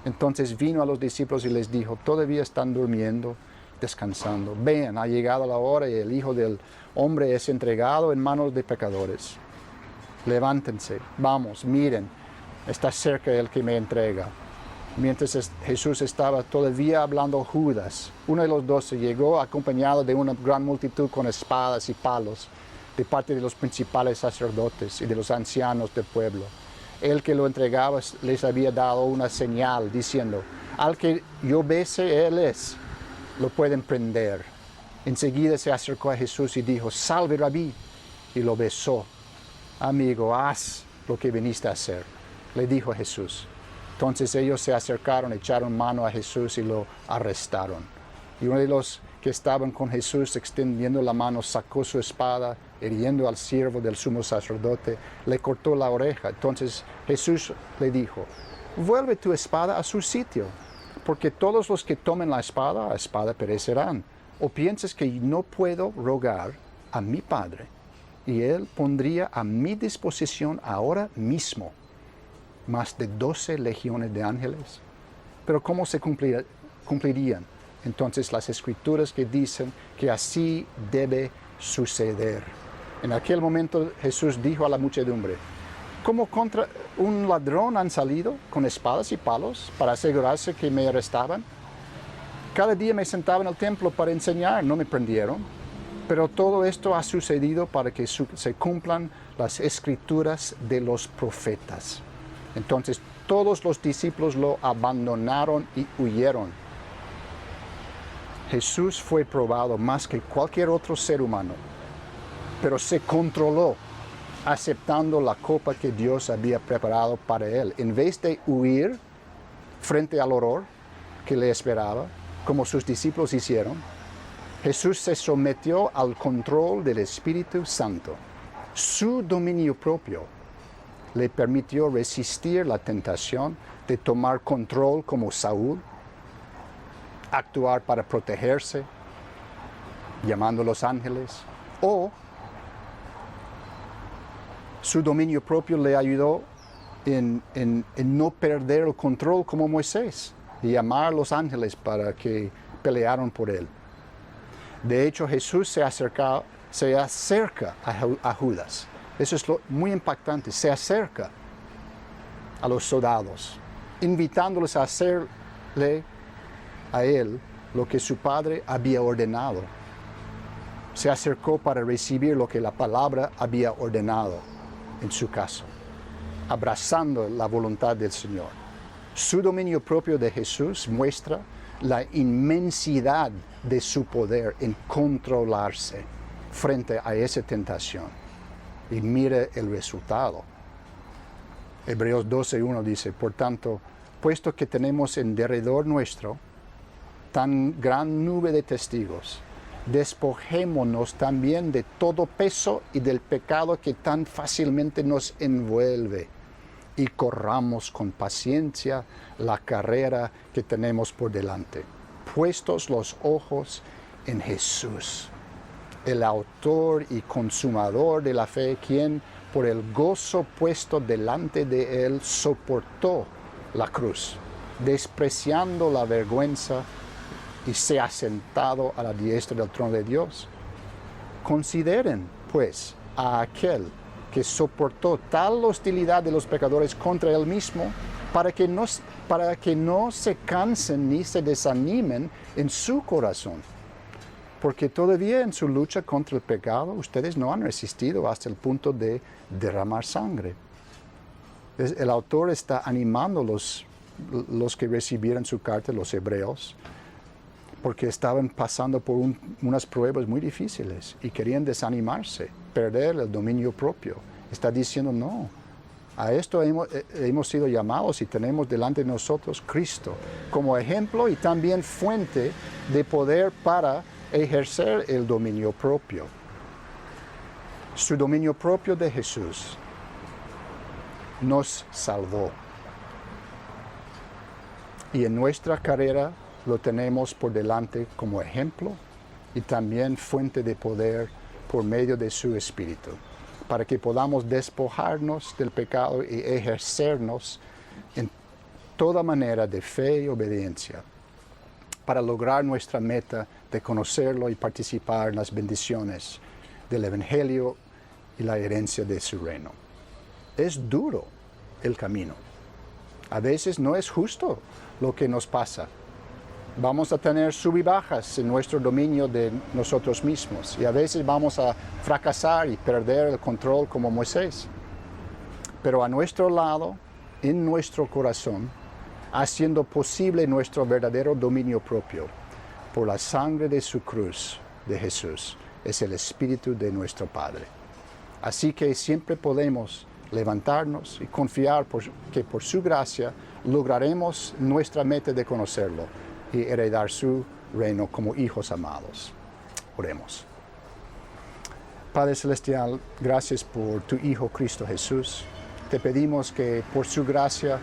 Entonces vino a los discípulos y les dijo: todavía están durmiendo, descansando. Vean, ha llegado la hora y el Hijo del Hombre es entregado en manos de pecadores. Levántense, vamos, miren, está cerca el que me entrega. Mientras Jesús estaba todavía hablando, Judas, uno de los 12, llegó acompañado de una gran multitud con espadas y palos, de parte de los principales sacerdotes y de los ancianos del pueblo. El que lo entregaba les había dado una señal, diciendo: al que yo bese, él es. Lo pueden prender. Enseguida se acercó a Jesús y dijo: salve, Rabí, y lo besó. Amigo, haz lo que viniste a hacer, le dijo Jesús. Entonces ellos se acercaron, echaron mano a Jesús y lo arrestaron. Y uno de los que estaban con Jesús, extendiendo la mano, sacó su espada, hiriendo al siervo del sumo sacerdote, le cortó la oreja. Entonces Jesús le dijo: vuelve tu espada a su sitio, porque todos los que tomen la espada, a espada perecerán. ¿O piensas que no puedo rogar a mi Padre, y Él pondría a mi disposición ahora mismo más de 12 legiones de ángeles? Pero ¿cómo se cumplirían entonces las escrituras que dicen que así debe suceder? En aquel momento Jesús dijo a la muchedumbre: ¿cómo contra un ladrón han salido con espadas y palos para asegurarse que me arrestaban? Cada día me sentaba en el templo para enseñar, no me prendieron. Pero todo esto ha sucedido para que se cumplan las escrituras de los profetas. Entonces todos los discípulos lo abandonaron y huyeron. Jesús fue probado más que cualquier otro ser humano, pero se controló, aceptando la copa que Dios había preparado para él. En vez de huir frente al horror que le esperaba, como sus discípulos hicieron, Jesús se sometió al control del Espíritu Santo. Su dominio propio le permitió resistir la tentación de tomar control como Saúl, actuar para protegerse, llamando a los ángeles, o su dominio propio le ayudó en no perder el control como Moisés y llamar a los ángeles para que pelearan por él. De hecho, Jesús se acerca a Judas. Eso es muy impactante. Se acerca a los soldados, invitándolos a hacerle a él lo que su padre había ordenado. Se acercó para recibir lo que la palabra había ordenado en su caso, abrazando la voluntad del Señor. Su dominio propio de Jesús muestra la inmensidad de su poder en controlarse frente a esa tentación. Y mire el resultado. Hebreos 12:1 dice, por tanto, puesto que tenemos en derredor nuestro tan gran nube de testigos, despojémonos también de todo peso y del pecado que tan fácilmente nos envuelve y corramos con paciencia la carrera que tenemos por delante, puestos los ojos en Jesús, el autor y consumador de la fe, quien por el gozo puesto delante de él soportó la cruz, despreciando la vergüenza, y se ha sentado a la diestra del trono de Dios. Consideren, pues, a aquel que soportó tal hostilidad de los pecadores contra él mismo, para que no se cansen ni se desanimen en su corazón. Porque todavía en su lucha contra el pecado, ustedes no han resistido hasta el punto de derramar sangre. El autor está animando los que recibieron su carta, los hebreos, porque estaban pasando por unas pruebas muy difíciles y querían desanimarse, perder el dominio propio. Está diciendo, no, a esto hemos sido llamados y tenemos delante de nosotros Cristo como ejemplo y también fuente de poder para ejercer el dominio propio. Su dominio propio de Jesús nos salvó. Y en nuestra carrera lo tenemos por delante como ejemplo y también fuente de poder por medio de su Espíritu, para que podamos despojarnos del pecado y ejercernos en toda manera de fe y obediencia, para lograr nuestra meta de conocerlo y participar en las bendiciones del Evangelio y la herencia de su reino. Es duro el camino. A veces no es justo lo que nos pasa. Vamos a tener sub y bajas en nuestro dominio de nosotros mismos y a veces vamos a fracasar y perder el control como Moisés. Pero a nuestro lado, en nuestro corazón, haciendo posible nuestro verdadero dominio propio por la sangre de su cruz de Jesús, es el Espíritu de nuestro Padre. Así que siempre podemos levantarnos y confiar que por su gracia lograremos nuestra meta de conocerlo y heredar su reino como hijos amados. Oremos. Padre Celestial, gracias por tu Hijo Cristo Jesús. Te pedimos que por su gracia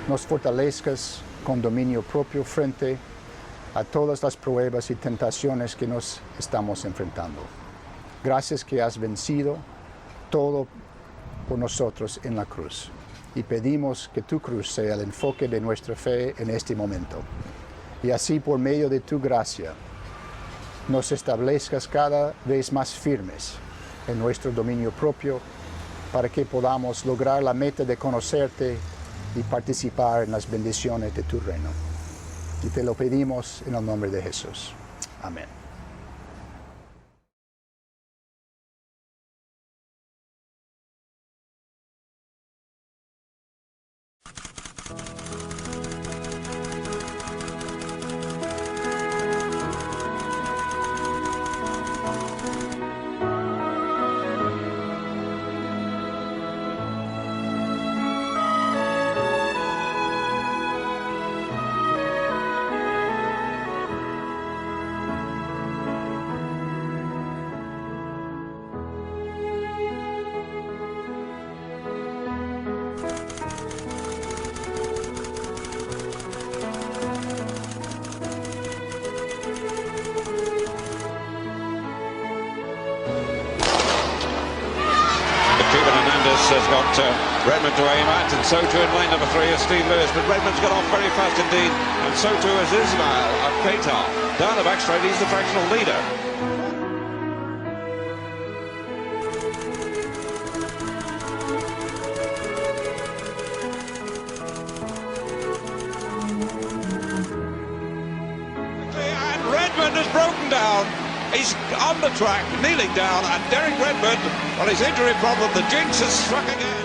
nos fortalezcas con dominio propio frente a todas las pruebas y tentaciones que nos estamos enfrentando. Gracias que has vencido todo por nosotros en la cruz. Y pedimos que tu cruz sea el enfoque de nuestra fe en este momento. Y así por medio de tu gracia nos establezcas cada vez más firmes en nuestro dominio propio para que podamos lograr la meta de conocerte y participar en las bendiciones de tu reino. Y te lo pedimos en el nombre de Jesús. Amén. has got Redmond to aim at, and so too in lane number 3 is Steve Lewis, but Redmond's got off very fast indeed, and so too is Ismail of Qatar. Down the back straight, he's the fractional leader. And Redmond has broken down. He's on the track, kneeling down, and Derek Redmond, on his injury problem, the jinx has struck again.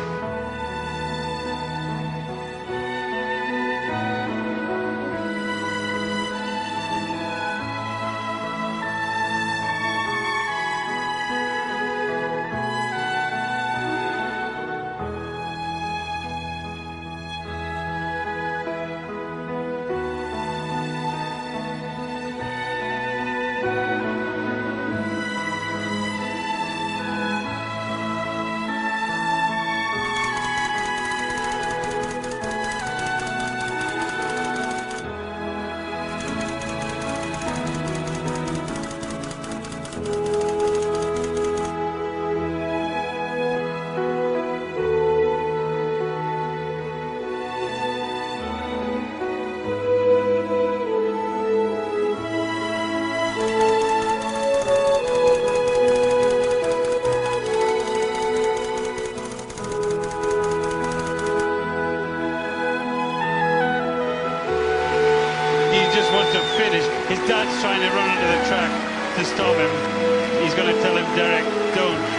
To finish. His dad's trying to run onto the track to stop him. He's going to tell him, Derek, don't.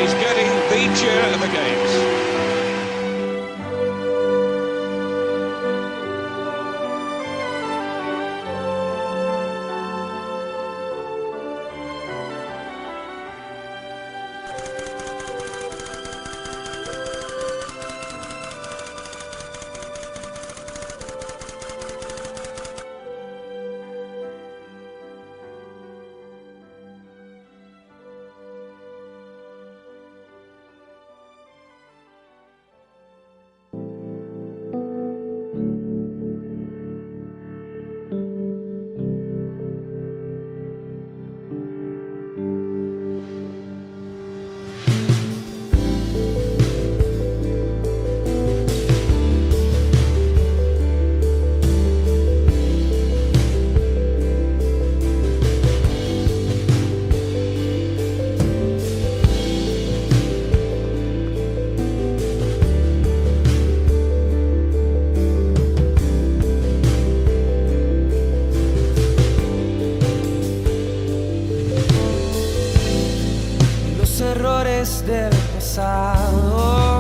He's getting the cheer of the games. Errores del pasado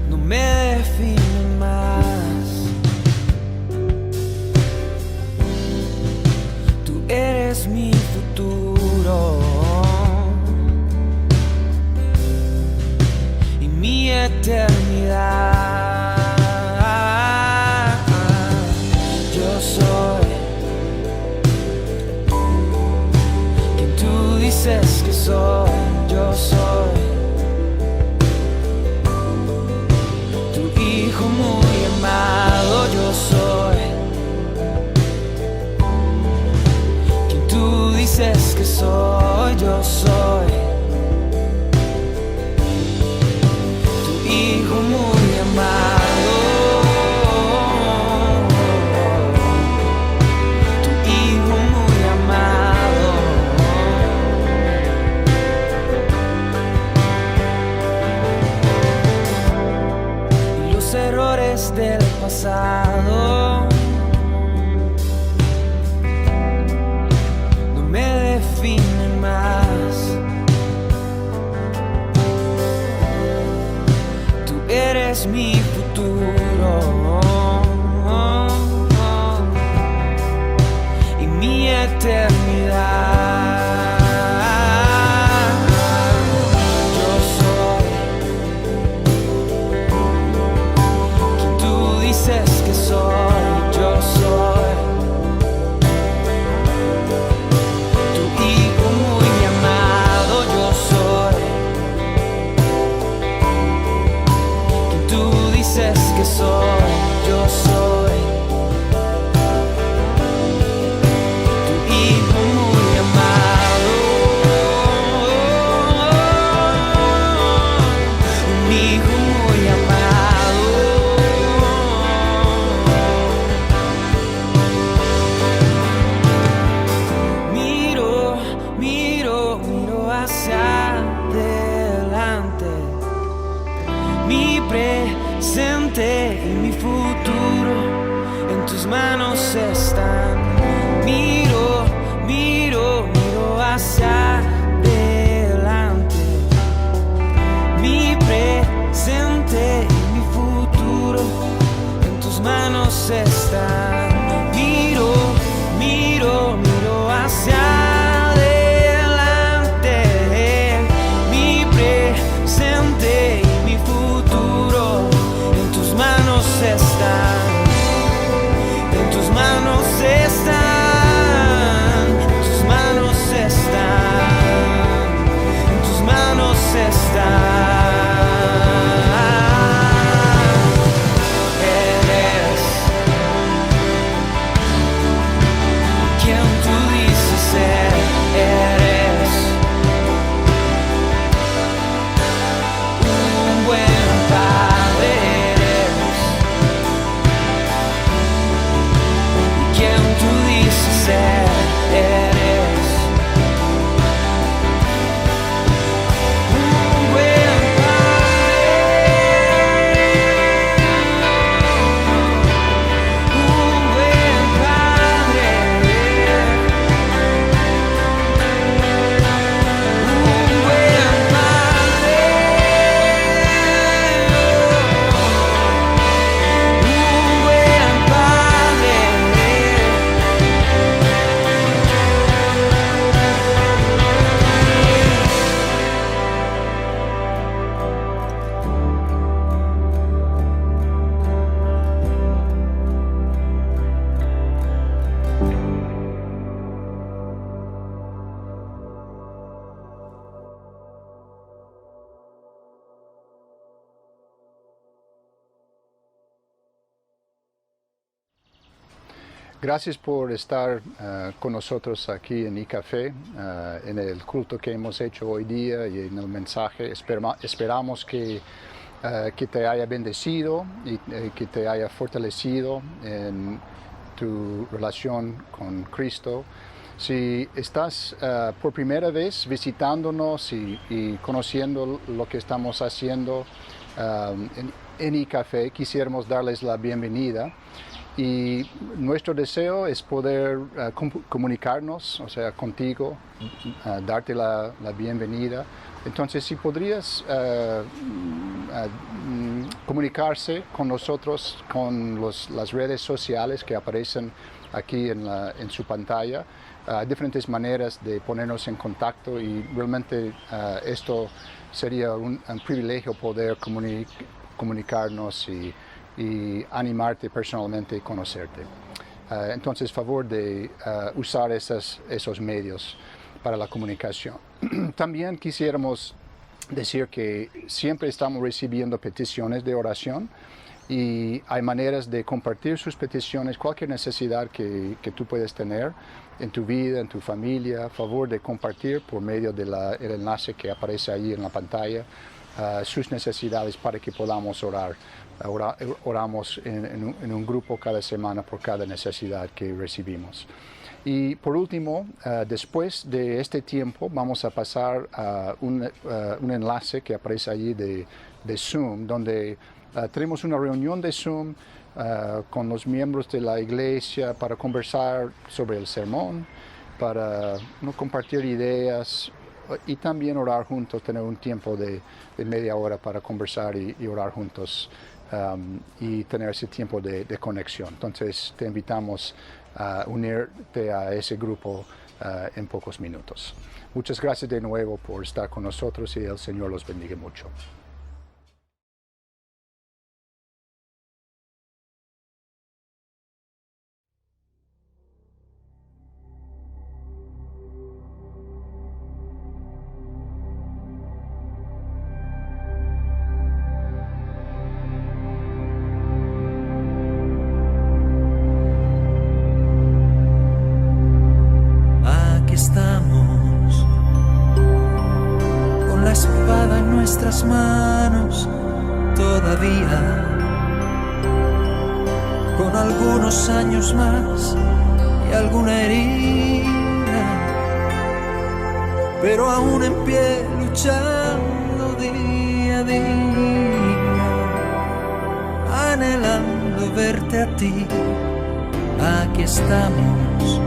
no me definen más. Tú eres mi futuro y mi eternidad. Yo soy dices que soy, yo soy tu hijo muy amado, yo soy dices que soy, yo soy tu hijo muy amado, tu hijo muy amado. Y los errores del pasado define más. Tú eres mi futuro y mi eternidad. Yo soy quien tú dices que soy. Yo soy que soy, yo soy tu hijo muy amado, un hijo muy amado. Miro, miro, miro hacia adelante, mi presente y mi futuro en tus manos están. Miro, miro, miro hacia adelante. Mi presente y mi futuro en tus manos están. Miro, miro, miro hacia adelante. Mi presente y mi futuro en tus manos están, en tus manos están, en tus manos están, en tus manos están. Eres quien tú dices ser, eres un buen padre. Tú dices ser, eres un buen padre, un buen padre, un buen padre, un buen padre. Gracias por estar con nosotros aquí en iCafé, en el culto que hemos hecho hoy día y en el mensaje. Esperamos que te haya bendecido y que te haya fortalecido en tu relación con Cristo. Si estás por primera vez visitándonos y conociendo lo que estamos haciendo en iCafé, quisiéramos darles la bienvenida. Y nuestro deseo es poder comunicarnos, o sea, contigo, darte la bienvenida. Entonces, si podrías comunicarse con nosotros con las redes sociales que aparecen aquí en su pantalla, diferentes maneras de ponernos en contacto, y realmente esto sería un privilegio poder comunicarnos y animarte personalmente y conocerte. Entonces, favor de usar esos medios para la comunicación. También quisiéramos decir que siempre estamos recibiendo peticiones de oración y hay maneras de compartir sus peticiones, cualquier necesidad que tú puedes tener en tu vida, en tu familia. A favor de compartir por medio del enlace que aparece ahí en la pantalla sus necesidades para que podamos orar. Oramos en un grupo cada semana por cada necesidad que recibimos. Y por último, después de este tiempo vamos a pasar a un enlace que aparece allí de Zoom, donde tenemos una reunión de Zoom con los miembros de la iglesia para conversar sobre el sermón, para compartir ideas y también orar juntos, tener un tiempo de media hora para conversar y orar juntos y tener ese tiempo de conexión. Entonces te invitamos a unirte a ese grupo en pocos minutos. Muchas gracias de nuevo por estar con nosotros y el Señor los bendiga mucho. Nuestras manos todavía, con algunos años más y alguna herida, pero aún en pie luchando día a día, anhelando verte a ti. Aquí estamos,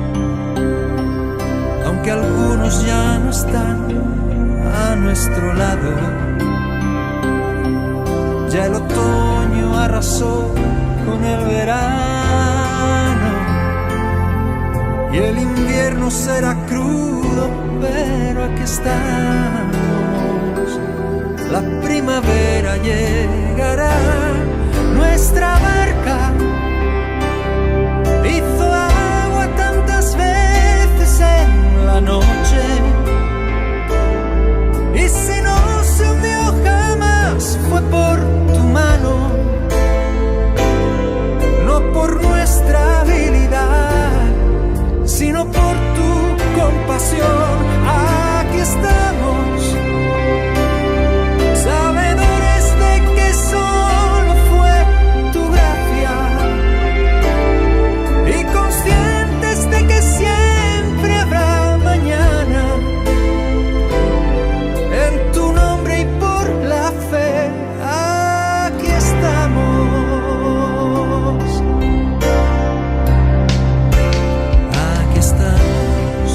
aunque algunos ya no están a nuestro lado. Ya el otoño arrasó con el verano y el invierno será crudo, pero aquí estamos. La primavera llegará, nuestra barca hizo agua tantas veces en la noche, y si no se hundió jamás fue por tu mano, no por nuestra habilidad, sino por tu compasión. Aquí estamos, sabedores de que solo fue tu gracia y conscientes de que siempre habrá mañana. En tu nombre y por la fe, aquí estamos. Aquí estamos.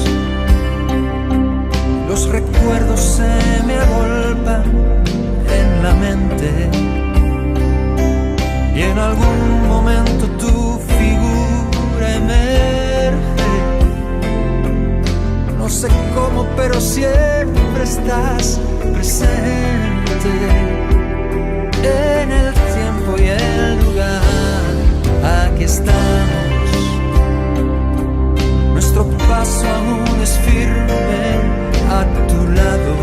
Los recuerdos se me agolpan en la mente y en algún momento tu figura emerge. No sé cómo, pero siempre estás presente en el tiempo y el lugar. Aquí estamos, nuestro paso aún es firme a tu lado,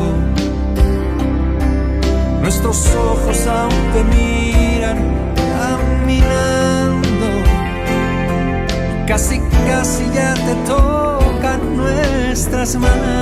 nuestros ojos aún te miran caminando, casi casi ya te tocan nuestras manos.